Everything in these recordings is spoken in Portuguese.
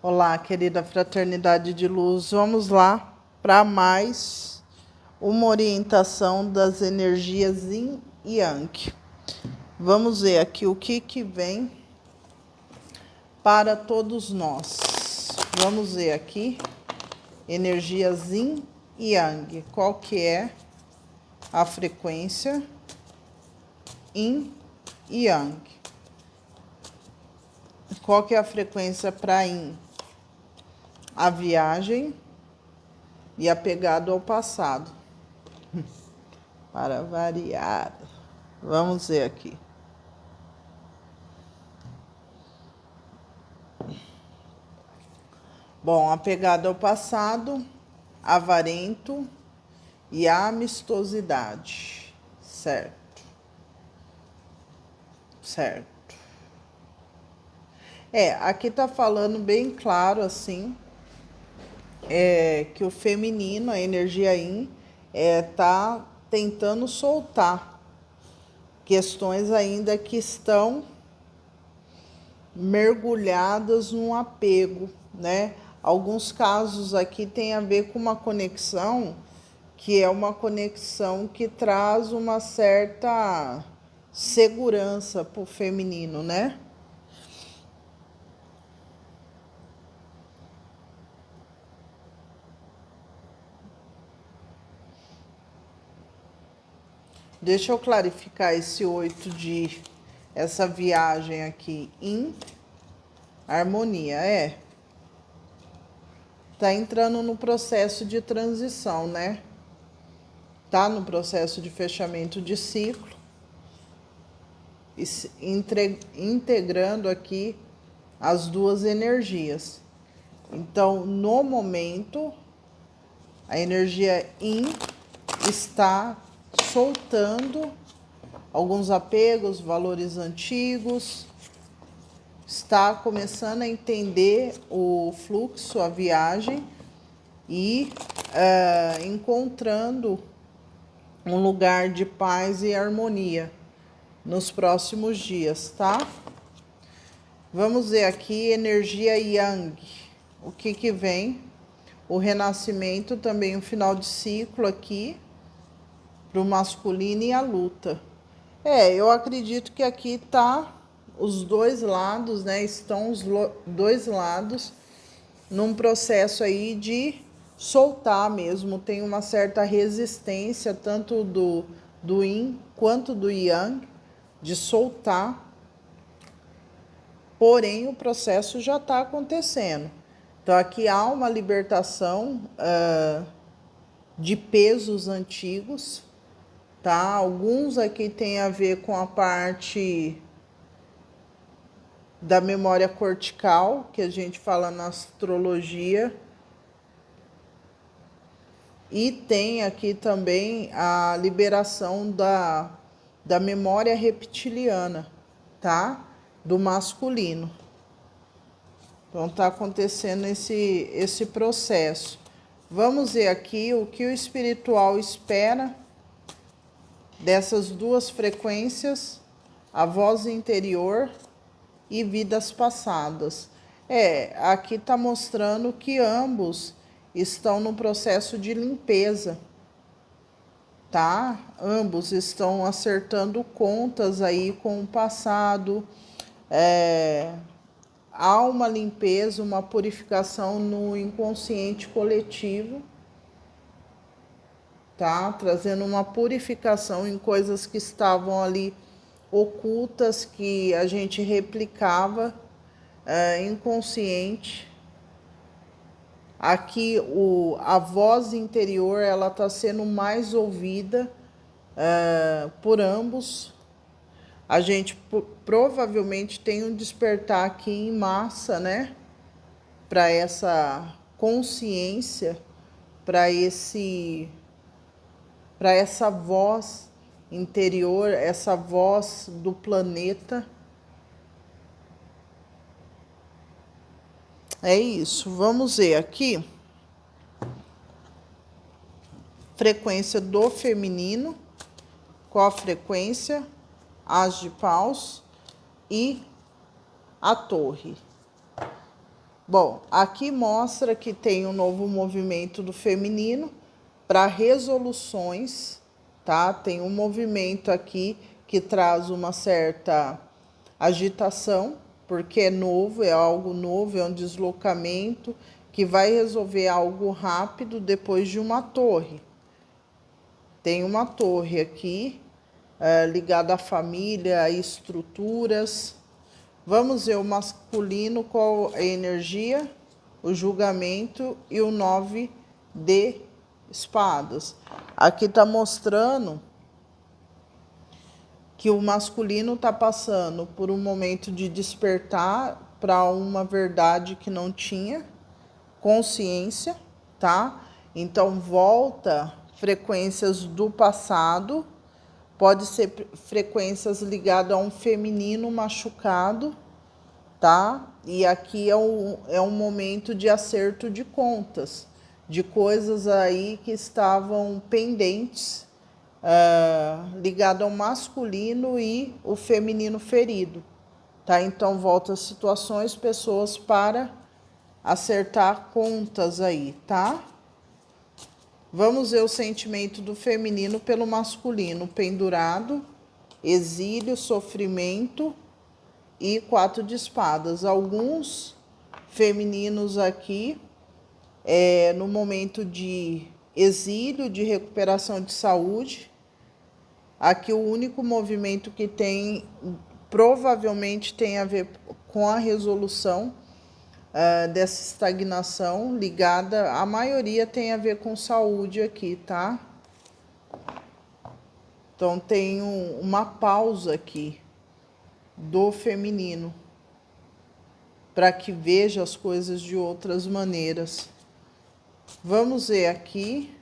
Olá, querida fraternidade de luz. Vamos lá para mais uma orientação das energias Yin e Yang. Vamos ver aqui o que vem para todos nós. Vamos ver aqui energias Yin e Yang. Qual que é a frequência Yin e Yang? Qual que é a frequência para Yin? A viagem e apegado ao passado. Para variar. Vamos ver aqui. Bom, apegado ao passado, avarento e amistosidade. Certo. Certo. Aqui tá falando bem claro assim, que o feminino, a energia Yin, tá tentando soltar questões ainda que estão mergulhadas num apego, né? Alguns casos aqui tem a ver com uma conexão que é uma conexão que traz uma certa segurança para o feminino, né? Deixa eu clarificar esse 8 de essa viagem aqui em harmonia. Tá entrando no processo de transição, né? Tá no processo de fechamento de ciclo, integrando aqui as duas energias. Então, no momento, a energia Yin está soltando alguns apegos, valores antigos, está começando a entender o fluxo, a viagem e encontrando um lugar de paz e harmonia nos próximos dias, tá? Vamos ver aqui energia Yang. O que vem? O renascimento, também o final de ciclo aqui para o masculino e a luta. Eu acredito que aqui tá os dois lados, né? Estão os dois lados num processo aí de soltar mesmo. Tem uma certa resistência, tanto do Yin quanto do Yang, de soltar. Porém, o processo já está acontecendo. Então, aqui há uma libertação de pesos antigos, tá? Alguns aqui tem a ver com a parte da memória cortical, que a gente fala na astrologia. E tem aqui também a liberação da memória reptiliana, tá? Do masculino. Então, tá acontecendo esse processo. Vamos ver aqui o que o espiritual espera dessas duas frequências, a voz interior e vidas passadas. Aqui tá mostrando que ambos estão no processo de limpeza, tá? Ambos estão acertando contas aí com o passado. Há uma limpeza, uma purificação no inconsciente coletivo, tá? Trazendo uma purificação em coisas que estavam ali ocultas, que a gente replicava inconsciente. Aqui a voz interior ela está sendo mais ouvida por ambos. A gente provavelmente tem um despertar aqui em massa, né? Para essa consciência, para essa voz interior, essa voz do planeta. É isso. Vamos ver aqui. Frequência do feminino. Qual a frequência? As de paus e a torre. Bom, aqui mostra que tem um novo movimento do feminino para resoluções, tá? Tem um movimento aqui que traz uma certa agitação, porque é novo, é algo novo, é um deslocamento que vai resolver algo rápido depois de uma torre. Tem uma torre aqui, ligada à família, a estruturas. Vamos ver o masculino, qual a energia, o julgamento e o 9 de espadas. Aqui está mostrando que o masculino está passando por um momento de despertar para uma verdade que não tinha consciência, tá? Então volta frequências do passado, pode ser frequências ligadas a um feminino machucado, tá? E aqui é um momento de acerto de contas, de coisas aí que estavam pendentes, ligado ao masculino e o feminino ferido, tá? Então volta situações, pessoas para acertar contas aí, tá? Vamos ver o sentimento do feminino pelo masculino: pendurado, exílio, sofrimento e 4 de espadas. Alguns femininos aqui no momento de exílio, de recuperação de saúde. Aqui o único movimento que tem, provavelmente tem a ver com a resolução dessa estagnação ligada, a maioria tem a ver com saúde aqui, tá? Então tem uma pausa aqui do feminino para que veja as coisas de outras maneiras. Vamos ver aqui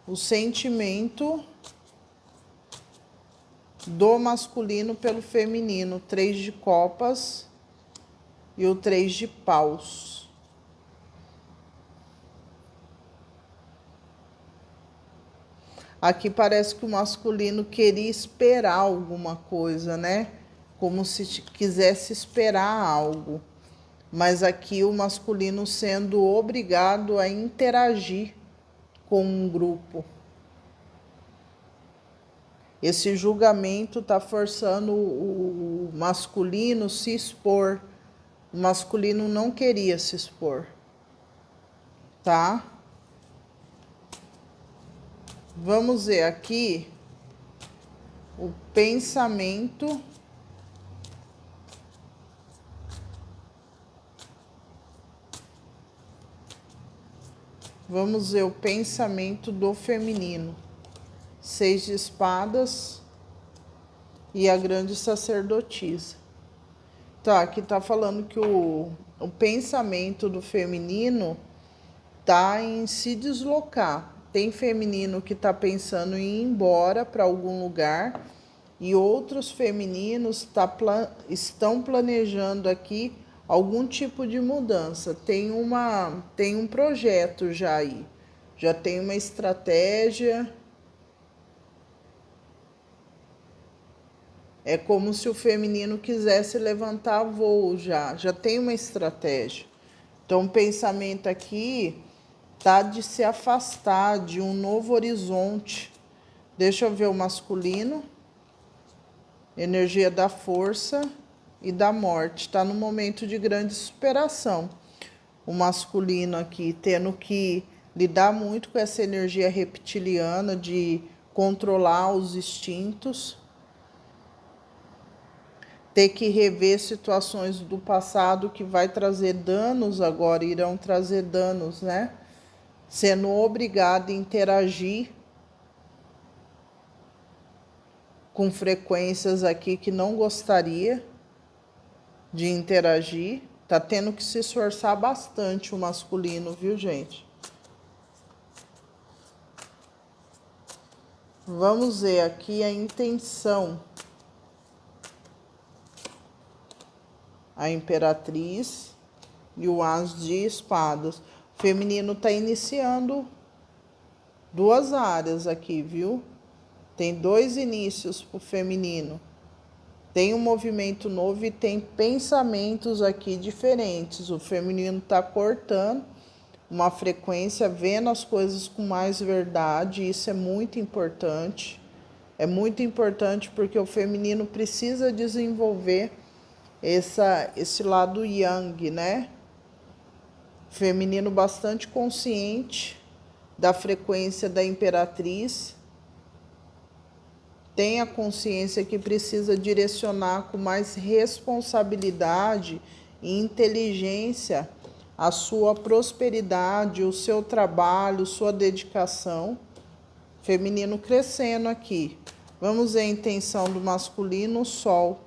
o sentimento do masculino pelo feminino: 3 de copas e o 3 de paus. Aqui parece que o masculino queria esperar alguma coisa, né? Como se quisesse esperar algo. Mas aqui o masculino sendo obrigado a interagir com um grupo. Esse julgamento está forçando o masculino se expor. O masculino não queria se expor, tá? Vamos ver aqui o pensamento do feminino: 6 de espadas e a grande sacerdotisa. Tá, aqui tá falando que o pensamento do feminino tá em se deslocar. Tem feminino que tá pensando em ir embora para algum lugar e outros femininos estão planejando aqui algum tipo de mudança. Tem um projeto já aí, já tem uma estratégia. É como se o feminino quisesse levantar voo já tem uma estratégia. Então, o pensamento aqui tá de se afastar de um novo horizonte. Deixa eu ver o masculino. Energia da força e da morte. Está no momento de grande superação. O masculino aqui tendo que lidar muito com essa energia reptiliana de controlar os instintos. Ter que rever situações do passado que vai trazer danos agora, irão trazer danos, né? Sendo obrigado a interagir com frequências aqui que não gostaria de interagir. Tá tendo que se esforçar bastante o masculino, viu, gente? Vamos ver aqui a intenção. A imperatriz e o as de espadas. O feminino está iniciando 2 áreas aqui, viu? Tem 2 inícios para o feminino. Tem um movimento novo e tem pensamentos aqui diferentes. O feminino está cortando uma frequência, vendo as coisas com mais verdade. Isso é muito importante. É muito importante porque o feminino precisa desenvolver esse lado yang, né? Feminino bastante consciente da frequência da imperatriz. Tem a consciência que precisa direcionar com mais responsabilidade e inteligência a sua prosperidade, o seu trabalho, sua dedicação. Feminino crescendo aqui. Vamos ver a intenção do masculino, o Sol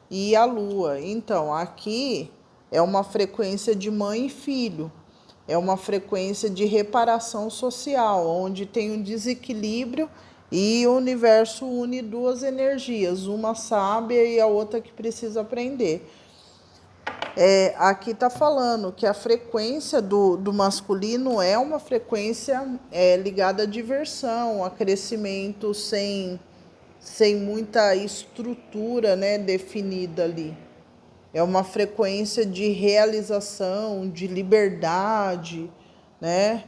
e a Lua. Então, aqui é uma frequência de mãe e filho. É uma frequência de reparação social, onde tem um desequilíbrio e o universo une duas energias, uma sábia e a outra que precisa aprender. Aqui está falando que a frequência do masculino é uma frequência ligada à diversão, a crescimento sem muita estrutura, né, definida ali. É uma frequência de realização, de liberdade, né?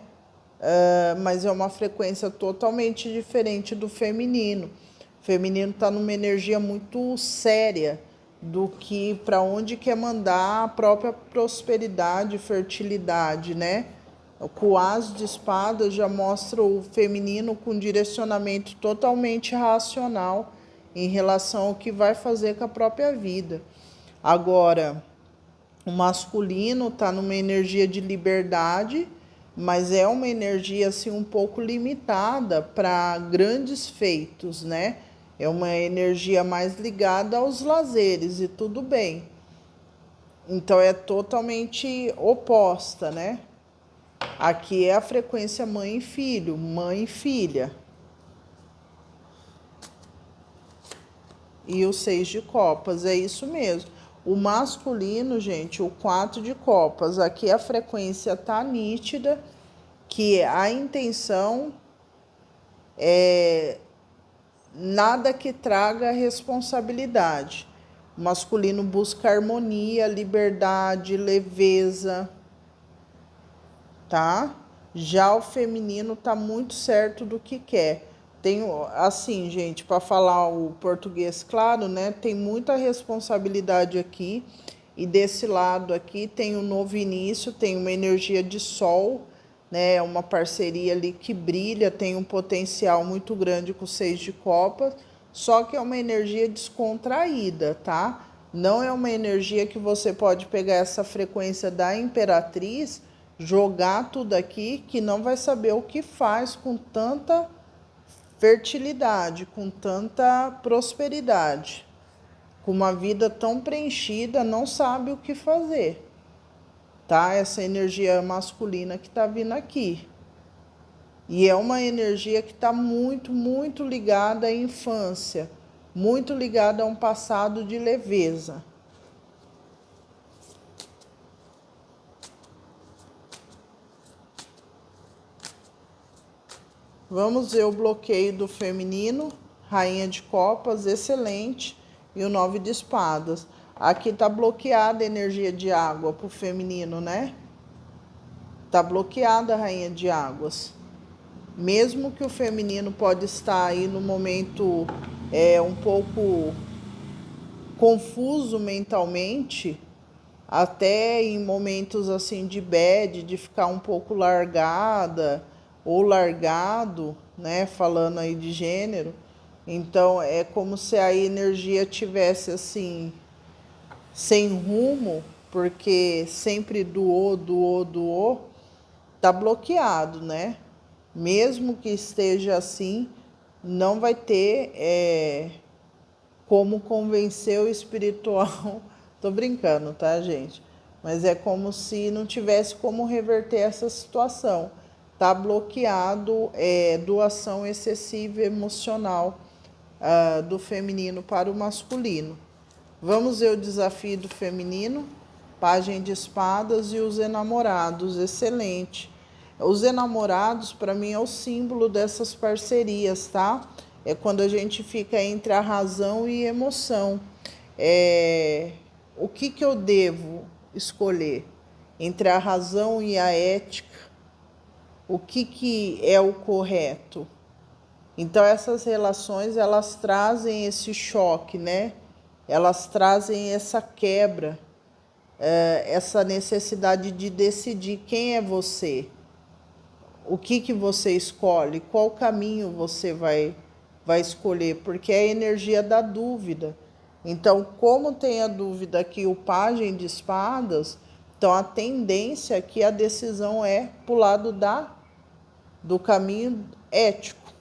Mas é uma frequência totalmente diferente do feminino. O feminino está numa energia muito séria do que para onde quer mandar a própria prosperidade, fertilidade, né? O As de Espadas já mostra o feminino com direcionamento totalmente racional em relação ao que vai fazer com a própria vida. Agora, o masculino está numa energia de liberdade, mas é uma energia assim um pouco limitada para grandes feitos, né? É uma energia mais ligada aos lazeres e tudo bem. Então é totalmente oposta, né? Aqui é a frequência mãe e filho, mãe e filha. E o 6 de copas, é isso mesmo. O masculino, gente, o 4 de copas, aqui a frequência tá nítida, que a intenção é nada que traga responsabilidade. O masculino busca harmonia, liberdade, leveza, tá? Já o feminino tá muito certo do que quer. Tem, assim, gente, para falar o português claro, né? Tem muita responsabilidade aqui. E desse lado aqui tem um novo início, tem uma energia de sol, né? Uma parceria ali que brilha, tem um potencial muito grande com o 6 de copas, só que é uma energia descontraída, tá? Não é uma energia que você pode pegar essa frequência da imperatriz, jogar tudo aqui, que não vai saber o que faz com tanta fertilidade, com tanta prosperidade, com uma vida tão preenchida, não sabe o que fazer, tá? Essa energia masculina que tá vindo aqui. E é uma energia que está muito, muito ligada à infância, muito ligada a um passado de leveza. Vamos ver o bloqueio do feminino, rainha de copas, excelente, e o 9 de espadas. Aqui tá bloqueada a energia de água pro feminino, né? Tá bloqueada a rainha de águas. Mesmo que o feminino pode estar aí no momento um pouco confuso mentalmente, até em momentos assim de bad, de ficar um pouco largada ou largado, né, falando aí de gênero. Então é como se a energia tivesse assim sem rumo, porque sempre doou, tá bloqueado, né? Mesmo que esteja assim, não vai ter como convencer o espiritual. Tô brincando, tá, gente? Mas é como se não tivesse como reverter essa situação. Tá bloqueado doação excessiva emocional do feminino para o masculino. Vamos ver o desafio do feminino, Pajem de Espadas e os enamorados, excelente. Os enamorados, para mim, é o símbolo dessas parcerias, tá? É quando a gente fica entre a razão e a emoção. o que eu devo escolher entre a razão e a ética, o que é o correto. Então essas relações, elas trazem esse choque, né? Elas trazem essa quebra, essa necessidade de decidir quem é você, o que você escolhe, qual caminho você vai escolher, porque é a energia da dúvida. Então, como tem a dúvida aqui, o pajem de espadas, então a tendência aqui, a decisão é pro lado do caminho ético,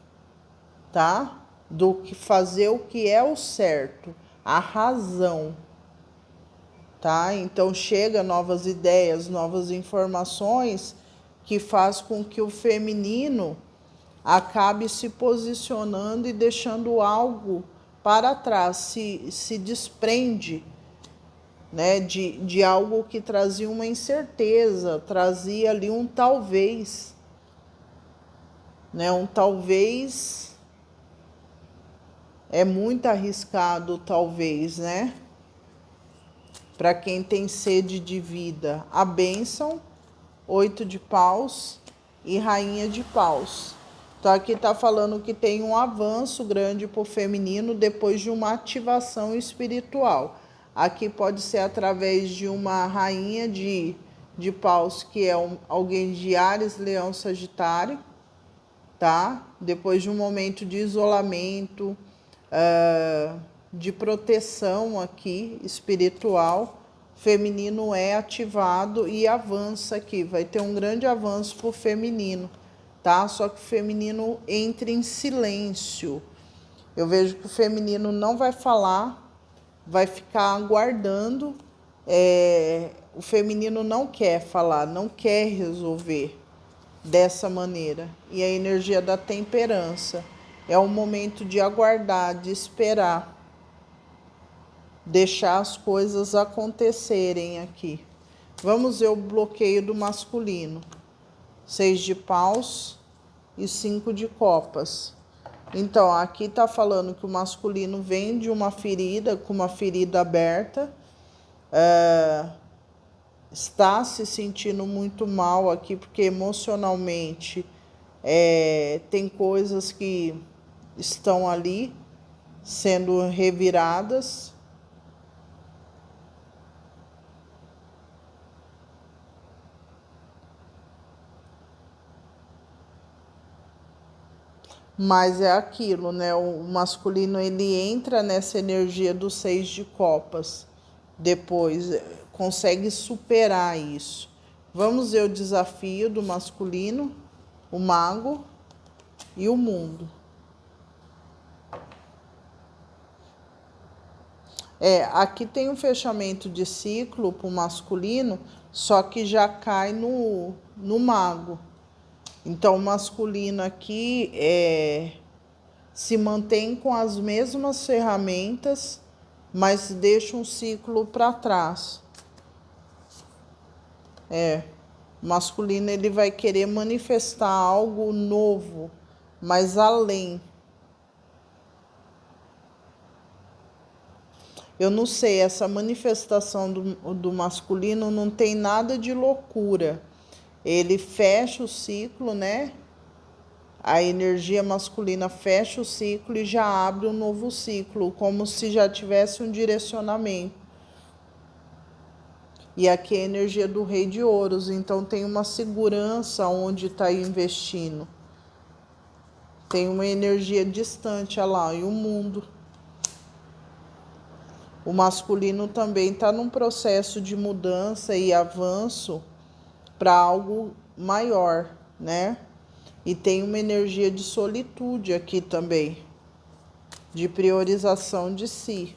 tá? Do que fazer o que é o certo, a razão, tá? Então chega novas ideias, novas informações que faz com que o feminino acabe se posicionando e deixando algo para trás, se desprende, né, de algo que trazia uma incerteza, trazia ali um talvez, né, um talvez é muito arriscado, talvez, né, para quem tem sede de vida. A bênção, 8 de paus e rainha de paus. Então aqui está falando que tem um avanço grande para o feminino depois de uma ativação espiritual. Aqui pode ser através de uma rainha de paus, que é alguém de Áries, Leão, Sagitário, tá? Depois de um momento de isolamento, de proteção aqui, espiritual, feminino é ativado e avança aqui. Vai ter um grande avanço para o feminino, tá? Só que o feminino entra em silêncio. Eu vejo que o feminino não vai falar, vai ficar aguardando. O feminino não quer falar, não quer resolver dessa maneira. E a energia da temperança é o momento de aguardar, de esperar, deixar as coisas acontecerem aqui. Vamos ver o bloqueio do masculino. 6 de paus e 5 de copas. Então, aqui tá falando que o masculino vem de uma ferida, com uma ferida aberta, está se sentindo muito mal aqui, porque emocionalmente tem coisas que estão ali sendo reviradas. Mas é aquilo, né? O masculino, ele entra nessa energia do 6 de copas. Depois consegue superar isso. Vamos ver o desafio do masculino, o mago e o mundo. Aqui tem um fechamento de ciclo para o masculino, só que já cai no mago. Então, o masculino aqui se mantém com as mesmas ferramentas, mas deixa um ciclo para trás. O masculino, ele vai querer manifestar algo novo, mas além. Eu não sei, essa manifestação do masculino não tem nada de loucura. Ele fecha o ciclo, né? A energia masculina fecha o ciclo e já abre um novo ciclo, como se já tivesse um direcionamento. E aqui é a energia do rei de ouros, então tem uma segurança onde está investindo. Tem uma energia distante, olha lá, e o mundo. O masculino também está num processo de mudança e avanço para algo maior, né? E tem uma energia de solitude aqui também, de priorização de si.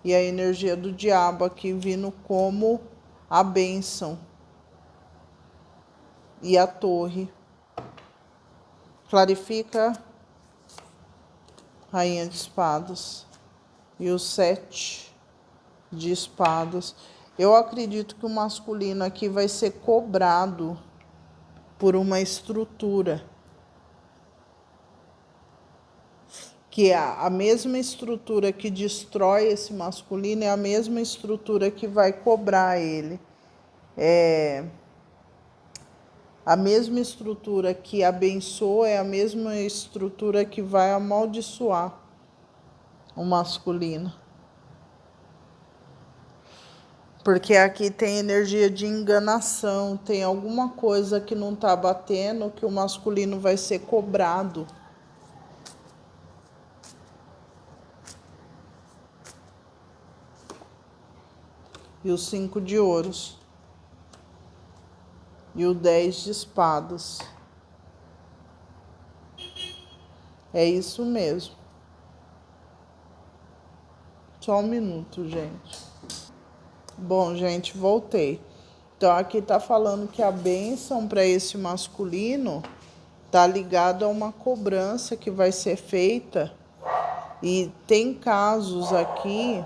E a energia do diabo aqui vindo como a bênção e a torre. Clarifica, rainha de espadas e o 7 de espadas. Eu acredito que o masculino aqui vai ser cobrado por uma estrutura. que a mesma estrutura que destrói esse masculino é a mesma estrutura que vai cobrar ele. A mesma estrutura que abençoa é a mesma estrutura que vai amaldiçoar o masculino. Porque aqui tem energia de enganação, tem alguma coisa que não está batendo, que o masculino vai ser cobrado. E o 5 de ouros. E o 10 de espadas. É isso mesmo. Só um minuto, gente. Bom, gente, voltei. Então, aqui tá falando que a bênção para esse masculino tá ligado a uma cobrança que vai ser feita. E tem casos aqui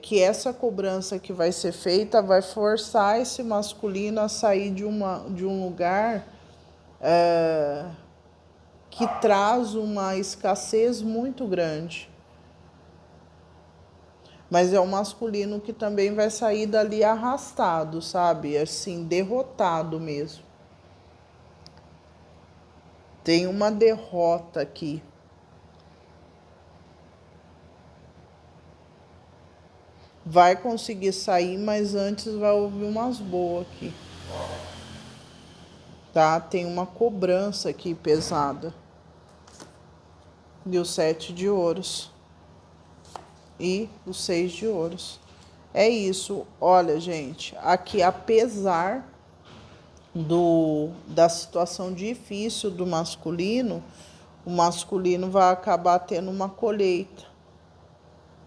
que essa cobrança que vai ser feita vai forçar esse masculino a sair de um lugar que traz uma escassez muito grande. Mas é um masculino que também vai sair dali arrastado, sabe? Assim, derrotado mesmo. Tem uma derrota aqui. Vai conseguir sair, mas antes vai ouvir umas boas aqui. Tá? Tem uma cobrança aqui pesada. E o 7 de ouros. E o 6 de ouros. É isso. Olha, gente, aqui apesar da situação difícil do masculino, o masculino vai acabar tendo uma colheita,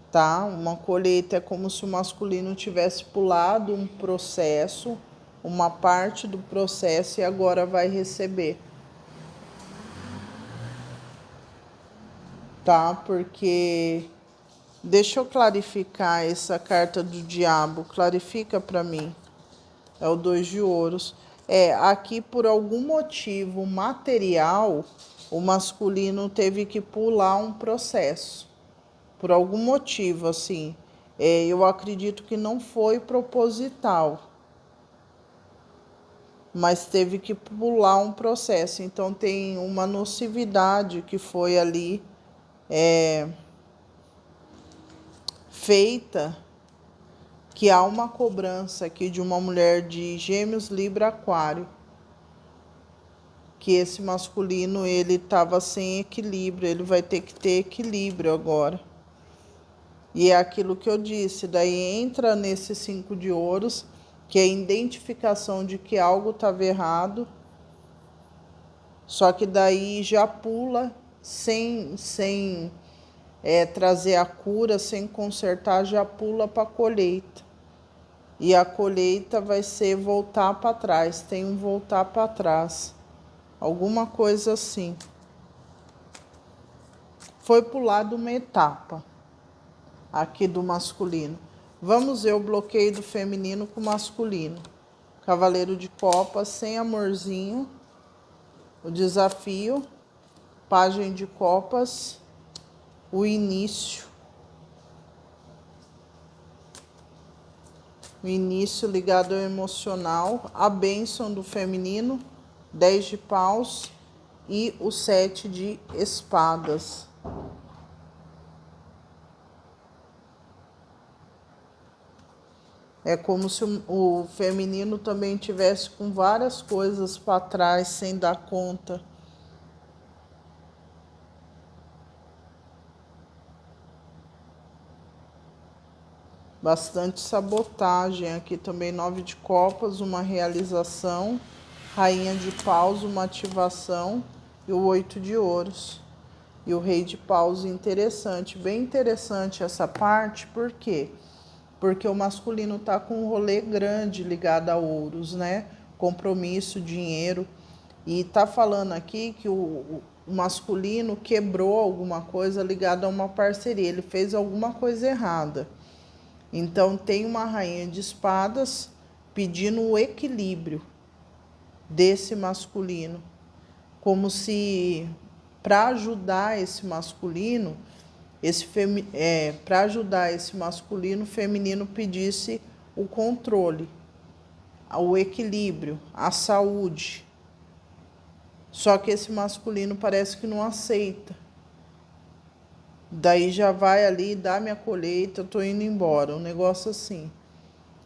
tá? Uma colheita é como se o masculino tivesse pulado um processo, uma parte do processo e agora vai receber. Tá? Porque deixa eu clarificar essa carta do diabo, clarifica para mim. É o 2 de ouros. Aqui por algum motivo material, o masculino teve que pular um processo. Por algum motivo, assim. Eu acredito que não foi proposital, mas teve que pular um processo. Então tem uma nocividade que foi ali feita, que há uma cobrança aqui de uma mulher de Gêmeos, Libra, Aquário, que esse masculino ele estava sem equilíbrio, ele vai ter que ter equilíbrio agora. E é aquilo que eu disse, daí entra nesse 5 de ouros, que é a identificação de que algo estava errado, só que daí já pula sem trazer a cura, sem consertar, já pula para a colheita. E a colheita vai ser voltar para trás, tem um voltar para trás. Alguma coisa assim. Foi pulado uma etapa aqui do masculino. Vamos ver o bloqueio do feminino com o masculino. Cavaleiro de copas, sem amorzinho. O desafio. Pajem de copas. O início. O início ligado ao emocional. A bênção do feminino. 10 de paus e o 7 de espadas. É como se o feminino também tivesse com várias coisas para trás sem dar conta. Bastante sabotagem. Aqui também 9 de copas, uma realização. Rainha de paus, uma ativação. E o 8 de ouros. E o rei de paus, interessante. Bem interessante essa parte. Por quê? Porque o masculino tá com um rolê grande ligado a ouros, né? Compromisso, dinheiro. E tá falando aqui que o masculino quebrou alguma coisa ligada a uma parceria. Ele fez alguma coisa errada. Então tem uma rainha de espadas pedindo o equilíbrio desse masculino. Como se para ajudar esse masculino, para ajudar esse masculino, o feminino pedisse o controle, o equilíbrio, a saúde. Só que esse masculino parece que não aceita. Daí já vai ali, dá minha colheita, eu tô indo embora, um negócio assim.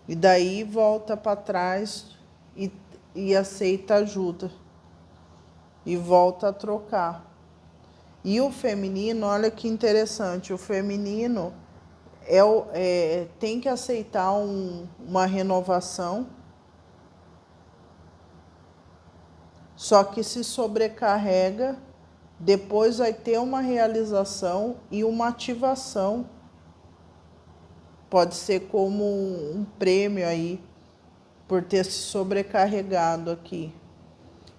E daí volta para trás e aceita ajuda. E volta a trocar. E o feminino, olha que interessante, o feminino tem que aceitar uma renovação, só que se sobrecarrega, depois vai ter uma realização e uma ativação. Pode ser como um prêmio aí, por ter se sobrecarregado aqui.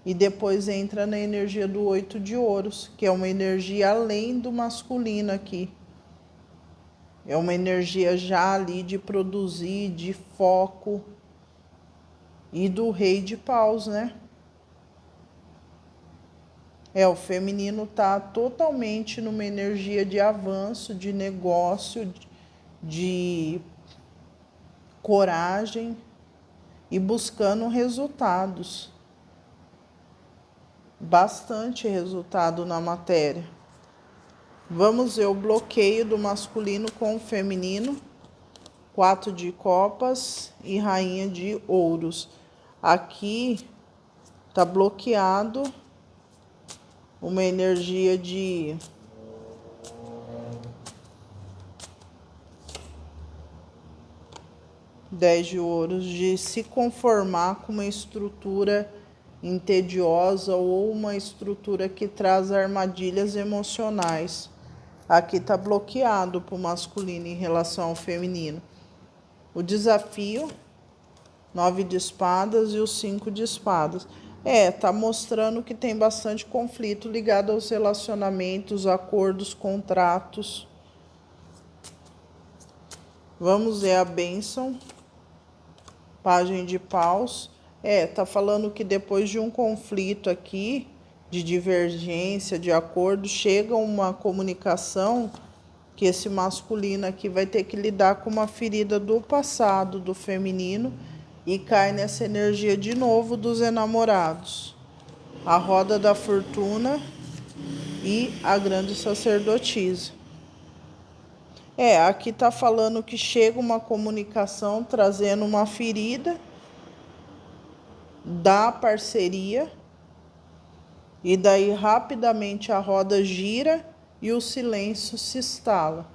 E depois entra na energia do 8 de ouros, que é uma energia além do masculino aqui. É uma energia já ali de produzir, de foco. E do rei de paus, né? O feminino está totalmente numa energia de avanço, de negócio, de coragem e buscando resultados. Bastante resultado na matéria. Vamos ver o bloqueio do masculino com o feminino. 4 de copas e rainha de ouros. Aqui tá bloqueado uma energia de Dez de ouros, de se conformar com uma estrutura entediosa ou uma estrutura que traz armadilhas emocionais. Aqui está bloqueado para o masculino em relação ao feminino. O desafio, 9 de espadas e o 5 de espadas. Tá mostrando que tem bastante conflito ligado aos relacionamentos, acordos, contratos. Vamos ver a bênção. Pagem de paus. Tá falando que depois de um conflito aqui, de divergência, de acordo, chega uma comunicação que esse masculino aqui vai ter que lidar com uma ferida do passado, do feminino, e cai nessa energia de novo dos enamorados. A roda da fortuna e a grande sacerdotisa. Aqui tá falando que chega uma comunicação trazendo uma ferida da parceria, e daí rapidamente a roda gira e o silêncio se instala.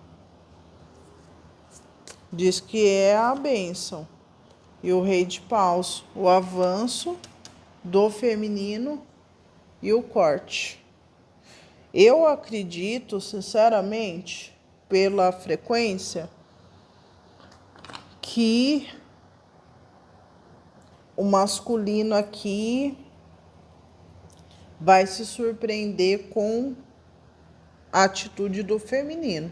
Diz que é a bênção. E o rei de paus, o avanço do feminino e o corte. Eu acredito, sinceramente, pela frequência, que o masculino aqui vai se surpreender com a atitude do feminino,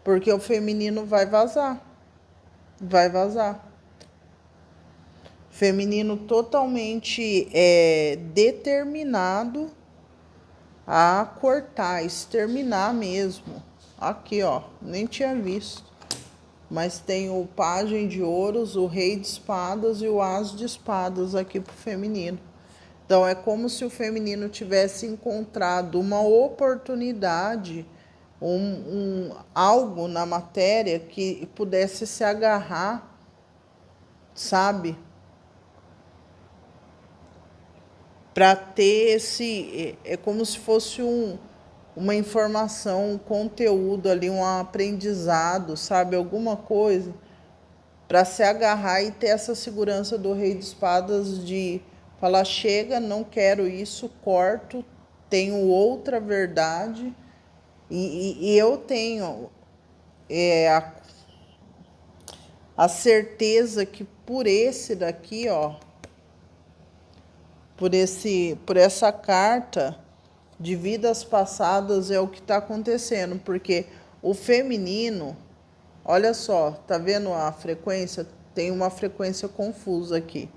porque o feminino vai vazar. Feminino totalmente determinado a cortar, exterminar mesmo. Aqui, ó, nem tinha visto. Mas tem o pajem de ouros, o rei de espadas e o as de espadas aqui pro feminino. Então é como se o feminino tivesse encontrado uma oportunidade, algo na matéria que pudesse se agarrar, sabe? Para ter é como se fosse uma informação, um conteúdo ali, um aprendizado, sabe? Alguma coisa para se agarrar e ter essa segurança do rei de espadas de falar: chega, não quero isso, corto, tenho outra verdade. E eu tenho a certeza que por esse daqui, ó, por essa carta de vidas passadas é o que está acontecendo, porque o feminino, olha só, tá vendo a frequência? Tem uma frequência confusa aqui.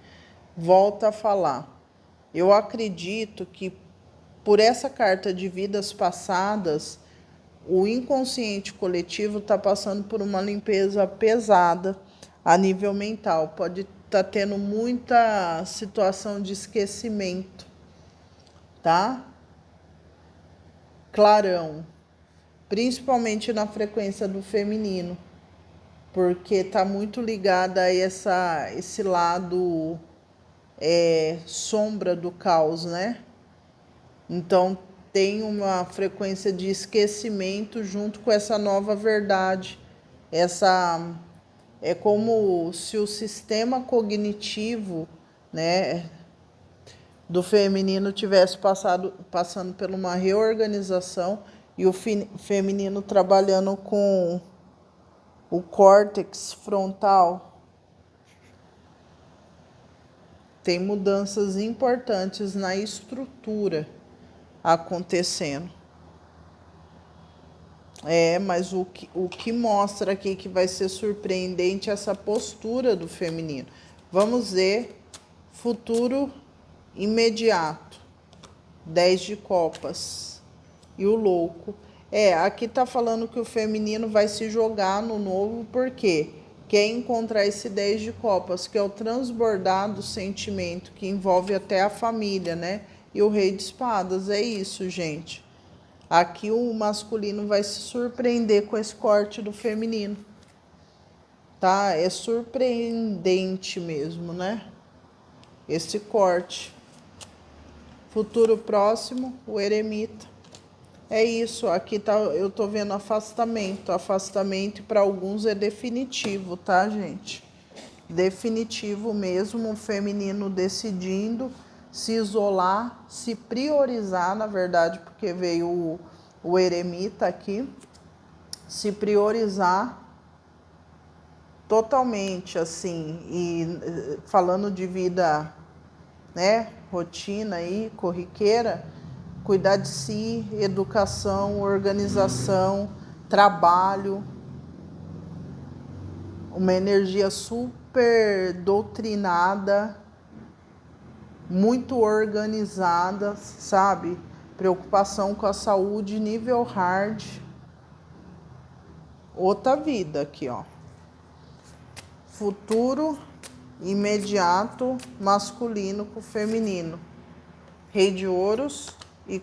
Volta a falar. Eu acredito que por essa carta de vidas passadas, o inconsciente coletivo está passando por uma limpeza pesada a nível mental. Pode estar tendo muita situação de esquecimento, tá? Clarão, principalmente na frequência do feminino, porque está muito ligada a esse lado sombra do caos, né? Então tem uma frequência de esquecimento junto com essa nova verdade. É como se o sistema cognitivo, né, do feminino tivesse passando por uma reorganização e o feminino trabalhando com o córtex frontal. Tem mudanças importantes na estrutura acontecendo. Mas o que mostra aqui que vai ser surpreendente é essa postura do feminino. Vamos ver futuro imediato. 10 de copas. E o louco. Aqui tá falando que o feminino vai se jogar no novo, porque quer encontrar esse 10 de copas, que é o transbordar do sentimento, que envolve até a família, né? E o rei de espadas, é isso, gente. Aqui o masculino vai se surpreender com esse corte do feminino. Tá? É surpreendente mesmo, né? Esse corte. Futuro próximo, o eremita. É isso, aqui tá, eu tô vendo afastamento. Afastamento para alguns é definitivo, tá, gente? Definitivo mesmo, o feminino decidindo se isolar, se priorizar, na verdade, porque veio o eremita aqui, se priorizar totalmente, assim, e falando de vida, né, rotina aí, corriqueira, cuidar de si, educação, organização, trabalho, uma energia super doutrinada, muito organizada, sabe? Preocupação com a saúde, nível hard. Outra vida aqui, ó. Futuro imediato, masculino com feminino. Rei de ouros e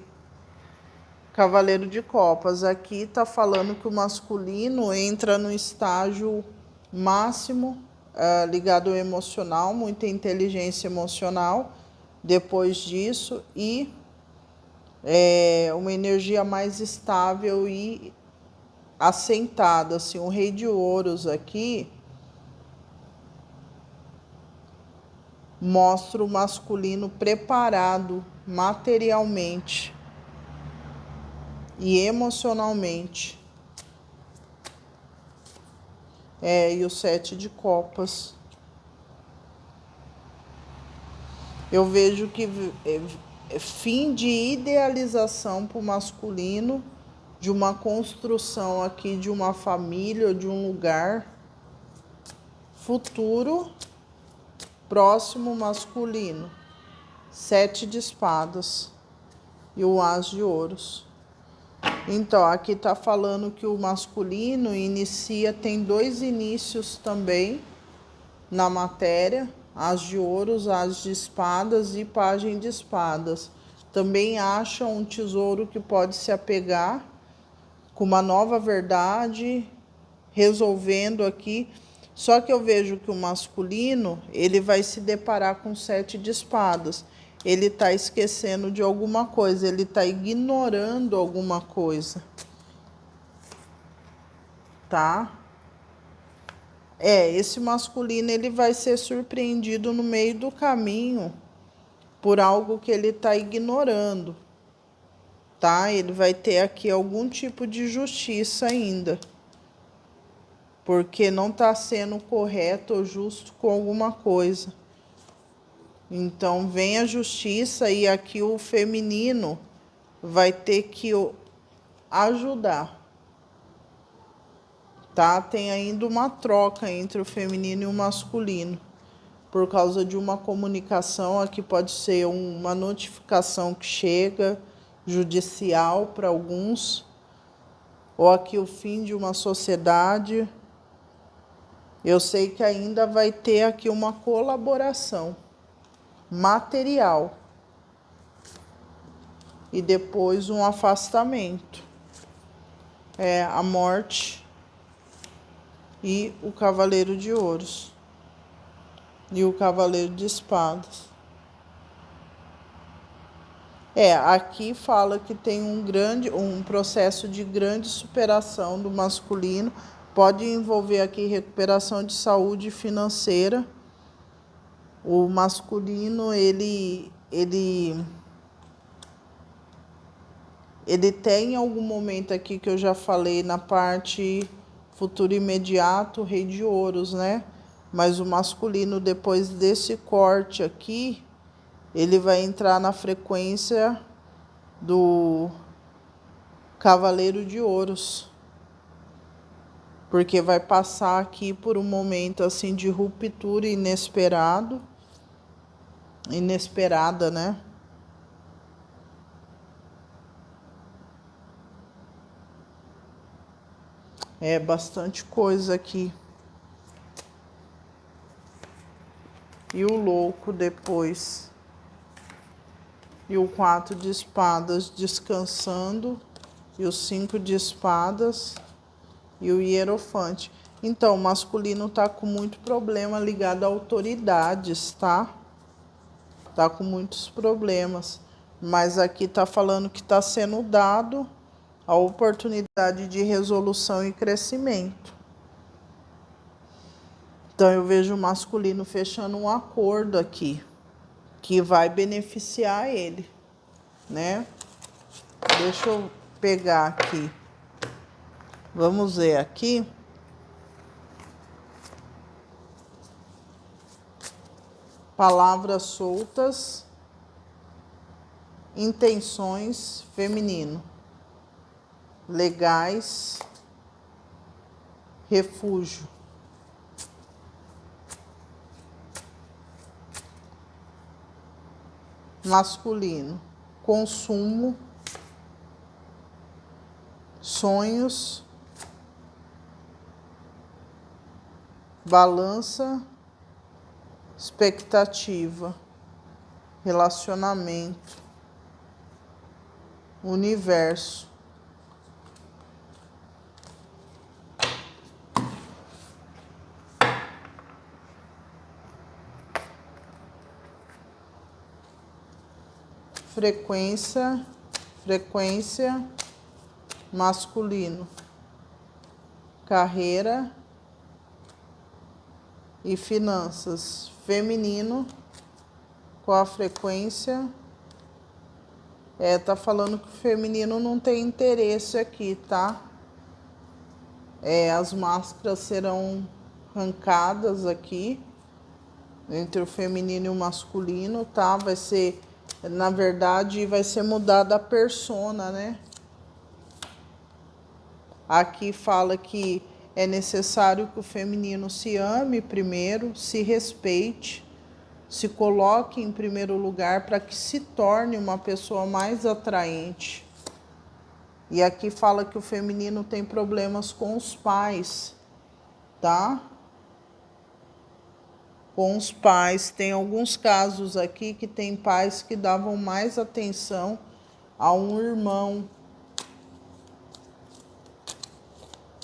cavaleiro de copas. Aqui tá falando que o masculino entra no estágio máximo, ligado ao emocional, muita inteligência emocional. Depois disso, e uma energia mais estável e assentada, assim, o rei de ouros aqui mostra o masculino preparado materialmente e emocionalmente. E o 7 de copas. Eu vejo que fim de idealização para o masculino, de uma construção aqui de uma família ou de um lugar. Futuro próximo masculino. 7 de espadas e o as de ouros. Então, aqui está falando que o masculino tem 2 inícios também na matéria. As de ouros, as de espadas e pajem de espadas. Também acha um tesouro que pode se apegar com uma nova verdade, resolvendo aqui. Só que eu vejo que o masculino, ele vai se deparar com 7 de espadas. Ele está esquecendo de alguma coisa, ele está ignorando alguma coisa. Tá? Esse masculino, ele vai ser surpreendido no meio do caminho por algo que ele está ignorando, tá? Ele vai ter aqui algum tipo de justiça ainda, porque não está sendo correto ou justo com alguma coisa. Então, vem a justiça e aqui o feminino vai ter que ajudar. Tá? Tem ainda uma troca entre o feminino e o masculino, por causa de uma comunicação, aqui pode ser uma notificação que chega judicial para alguns, ou aqui o fim de uma sociedade. Eu sei que ainda vai ter aqui uma colaboração material e depois um afastamento. A morte e o cavaleiro de ouros e o cavaleiro de espadas. Aqui fala que tem um processo de grande superação do masculino. Pode envolver aqui recuperação de saúde financeira. O masculino, ele tem algum momento aqui que eu já falei na parte futuro imediato, rei de ouros, né? Mas o masculino, depois desse corte aqui, ele vai entrar na frequência do cavaleiro de ouros. Porque vai passar aqui por um momento assim de ruptura inesperada, né? Bastante coisa aqui. E o louco depois. E o 4 de espadas descansando. E o 5 de espadas. E o hierofante. Então, o masculino tá com muito problema ligado a autoridades, tá? Tá com muitos problemas. Mas aqui tá falando que tá sendo dado a oportunidade de resolução e crescimento. Então, eu vejo o masculino fechando um acordo aqui, que vai beneficiar ele, né? Deixa eu pegar aqui. Vamos ver aqui. Palavras soltas. Intenções feminino. Legais. Refúgio. Masculino. Consumo. Sonhos. Balança. Expectativa. Relacionamento. Universo. Frequência, masculino. Carreira e finanças, feminino, com a frequência. Tá falando que o feminino não tem interesse aqui, tá? As máscaras serão arrancadas aqui, entre o feminino e o masculino, tá? Vai ser, na verdade, vai ser mudada a persona, né? Aqui fala que é necessário que o feminino se ame primeiro, se respeite, se coloque em primeiro lugar para que se torne uma pessoa mais atraente. E aqui fala que o feminino tem problemas com os pais, tá? Com os pais. Tem alguns casos aqui que tem pais que davam mais atenção a um irmão.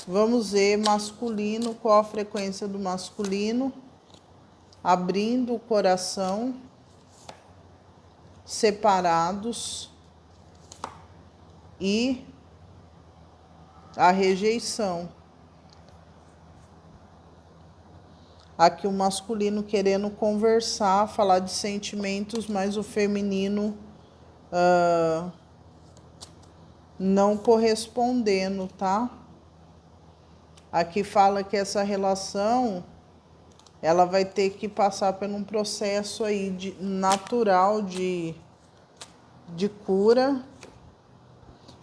Vamos ver masculino, qual a frequência do masculino? Abrindo o coração, separados e a rejeição. Aqui o masculino querendo conversar, falar de sentimentos, mas o feminino não correspondendo, tá? Aqui fala que essa relação, ela vai ter que passar por um processo aí natural de cura.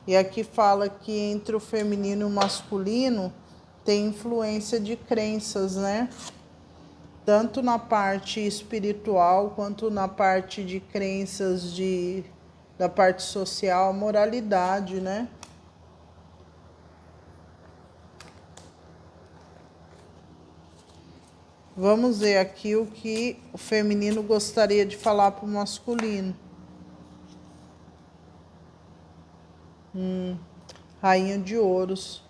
E aqui fala que entre o feminino e o masculino tem influência de crenças, né? Tanto na parte espiritual quanto na parte de crenças de da parte social, a moralidade, né? Vamos ver aqui o que o feminino gostaria de falar para o masculino. Rainha de Ouros.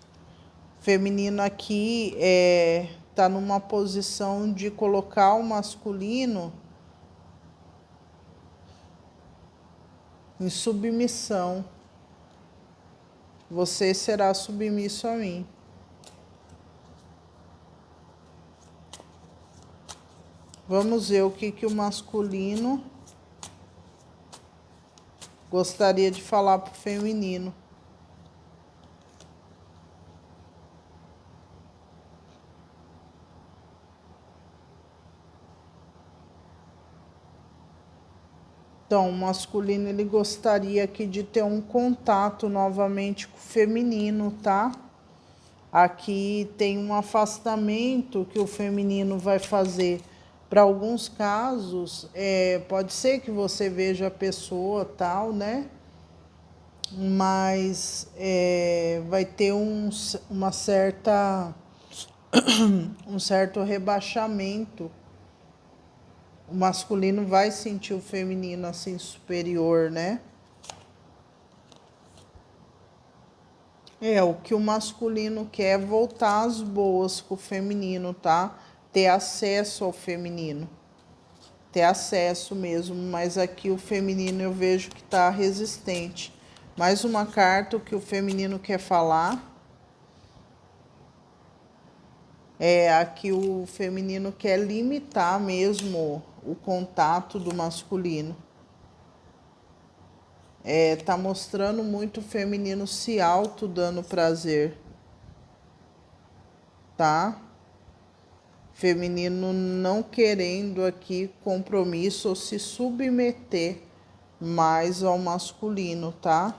Feminino aqui tá numa posição de colocar o masculino em submissão. Você será submisso a mim. Vamos ver o que o masculino gostaria de falar para o feminino. Então, o masculino, ele gostaria aqui de ter um contato novamente com o feminino, tá? Aqui tem um afastamento que o feminino vai fazer. Para alguns casos, pode ser que você veja a pessoa tal, né? Mas vai ter uma certa, um certo rebaixamento. O masculino vai sentir o feminino assim superior, né? O que o masculino quer é voltar às boas com o feminino, tá? Ter acesso ao feminino. Ter acesso mesmo, mas aqui o feminino eu vejo que tá resistente. Mais uma carta, o que o feminino quer falar. Aqui o feminino quer limitar mesmo o contato do masculino. Tá mostrando muito o feminino se auto dando prazer. Tá? Feminino não querendo aqui compromisso ou se submeter mais ao masculino, tá?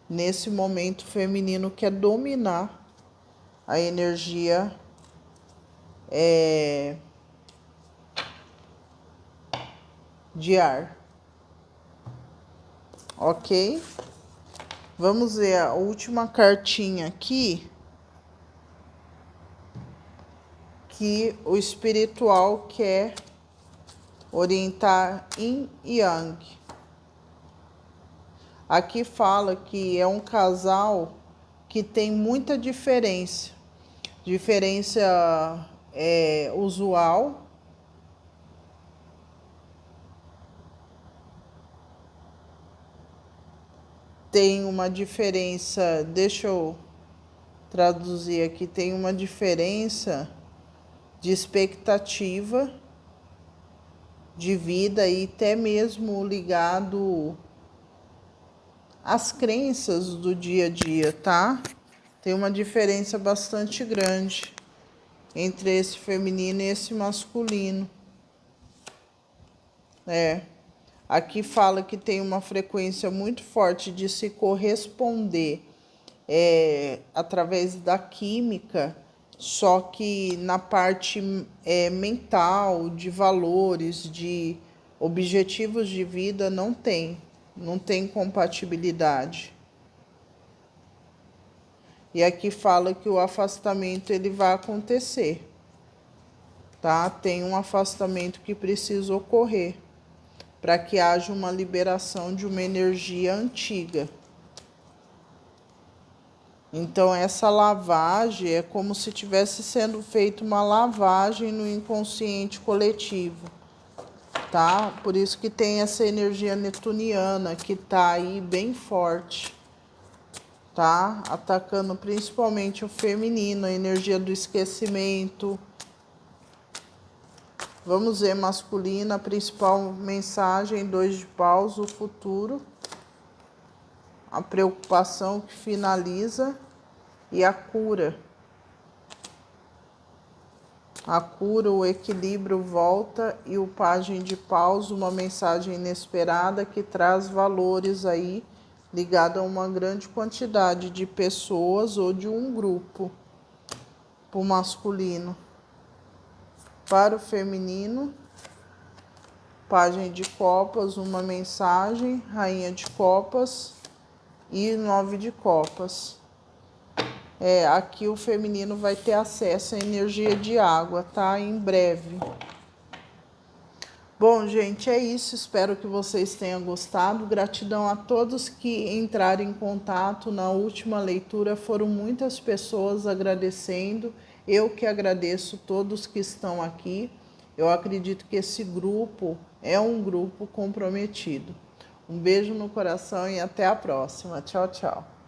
Nesse momento o feminino quer dominar a energia de ar. Ok? Vamos ver a última cartinha aqui. Que o espiritual quer orientar Yin e Yang. Aqui fala que é um casal que tem muita diferença. Diferença usual. Tem uma diferença, deixa eu traduzir aqui, tem uma diferença de expectativa de vida e até mesmo ligado às crenças do dia a dia, tá? Tem uma diferença bastante grande entre esse feminino e esse masculino. Aqui fala que tem uma frequência muito forte de se corresponder através da química, só que na parte mental, de valores, de objetivos de vida, não tem compatibilidade. E aqui fala que o afastamento ele vai acontecer, tá? Tem um afastamento que precisa ocorrer para que haja uma liberação de uma energia antiga. Então, essa lavagem é como se tivesse sendo feita uma lavagem no inconsciente coletivo, tá? Por isso que tem essa energia neptuniana que tá aí bem forte, tá? Atacando principalmente o feminino, a energia do esquecimento. Vamos ver masculina, a principal mensagem, 2 de paus, o futuro. A preocupação que finaliza e a cura. A cura, o equilíbrio volta e o pajem de paus, uma mensagem inesperada que traz valores aí ligado a uma grande quantidade de pessoas ou de um grupo. Para o masculino. Para o feminino, Pajem de copas, uma mensagem, rainha de copas e 9 de copas. Aqui o feminino vai ter acesso à energia de água, tá? Em breve. Bom, gente, é isso. Espero que vocês tenham gostado. Gratidão a todos que entraram em contato na última leitura. Foram muitas pessoas agradecendo. Eu que agradeço todos que estão aqui. Eu acredito que esse grupo é um grupo comprometido. Um beijo no coração e até a próxima. Tchau, tchau.